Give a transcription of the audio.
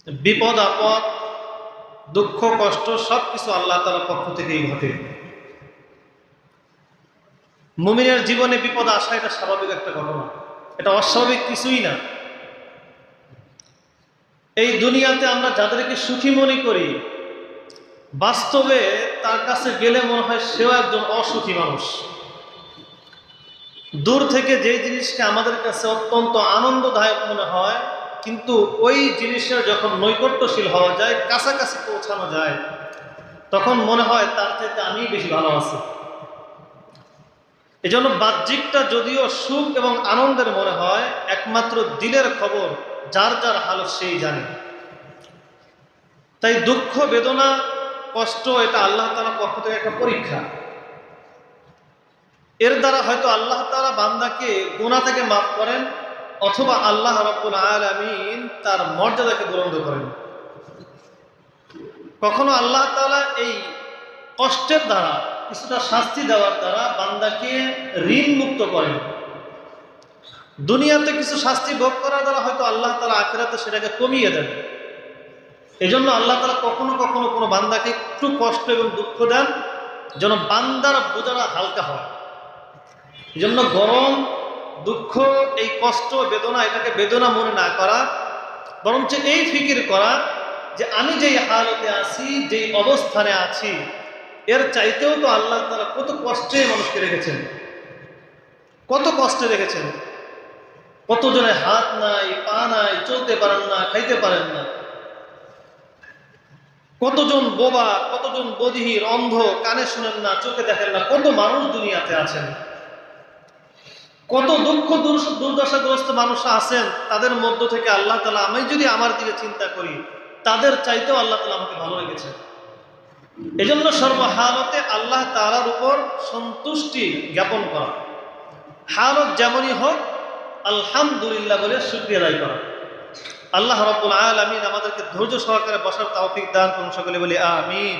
বিপদ আপদ, দুঃখ কষ্ট সবকিছু আল্লাহ তাআলার পক্ষ থেকেই ঘটে। মুমিনের জীবনে বিপদ আসা এটা স্বাভাবিক একটা ঘটনা, এটা অস্বাভাবিক কিছুই না। এই দুনিয়াতে আমরা যাদেরকে সুখী মনে করি, বাস্তবে তার কাছে গেলে মনে হয় সেও একজন অসুখী মানুষ। দূর থেকে যে জিনিসকে আমাদের কাছে অত্যন্ত আনন্দদায়ক মনে হয়, কিন্তু ওই জিনিসের যখন নৈকট্যশীল হওয়া যায়, কাছাকাছি পৌঁছানো যায়, তখন মনে হয় তার চাইতে আমি বেশি ভালো আছি। এজন্য বাহ্যিকটা যদিও সুখ এবং আনন্দের মনে হয়, একমাত্র দিলের খবর যার যার হালত সেই জানে। তাই দুঃখ বেদনা কষ্ট এটা আল্লাহ তাআলার পক্ষ থেকে একটা পরীক্ষা। এর দ্বারা হয়তো আল্লাহ তাআলা বান্দাকে গুনাহ থেকে মাফ করেন, অথবা আল্লাহ রাব্বুল আলামিন তার মর্যাদাকে বুলন্দ করেন। কখনো আল্লাহ তাআলা এই কষ্টের দ্বারা, কিছুটা শাস্তি দেওয়ার দ্বারা বান্দাকে ঋণ মুক্ত করেন। দুনিয়াতে কিছু শাস্তি ভোগ করার দ্বারা হয়তো আল্লাহ তাআলা আখিরাতে সেটাকে কমিয়ে দেন। এজন্য আল্লাহ তাআলা কখনো কখনো কোনো বান্দাকে একটু কষ্ট এবং দুঃখ দেন, যেন বান্দার বোঝাটা হালকা হয়। এজন্য গরম দুঃখ, এই কষ্ট বেদনা, এটাকে বেদনা মনে না করা, বরঞ্চ এই ফিকির করা যে আমি যেই হালতে আছি, যেই অবস্থানে আছি, এর চাইতেও তো আল্লাহ তাআলা কত কষ্টে মানুষকে রেখেছেন, কত কষ্টে রেখেছেন। কতজনের হাত নাই, পা নাই, চলতে পারেন না, খাইতে পারেন না। কতজন বোবা, কতজন বধির, অন্ধ, কানে শুনেন না, চোখে দেখেন না, কত মানুষ দুনিয়াতে আছেন। কত দুঃখ দুর্দশাগ্রস্ত মানুষ আছেন, তাদের মধ্য থেকে আল্লাহ তাআলা, আমি যদি আমার দিকে চিন্তা করি, তাদের চাইতেও আল্লাহ তাআলা আমাকে ভালো রেখেছেন। এজন্য সর্বহালতে আল্লাহ তাআলার উপর সন্তুষ্টি জ্ঞাপন করা, হালত যেমনই হোক আলহামদুলিল্লাহ বলে শুকরিয়া আদায় করা। আল্লাহ রাব্বুল আলামিন আমাদেরকে ধৈর্য সহকারে বসার তৌফিক দান করুন। সকলে বলি আমিন।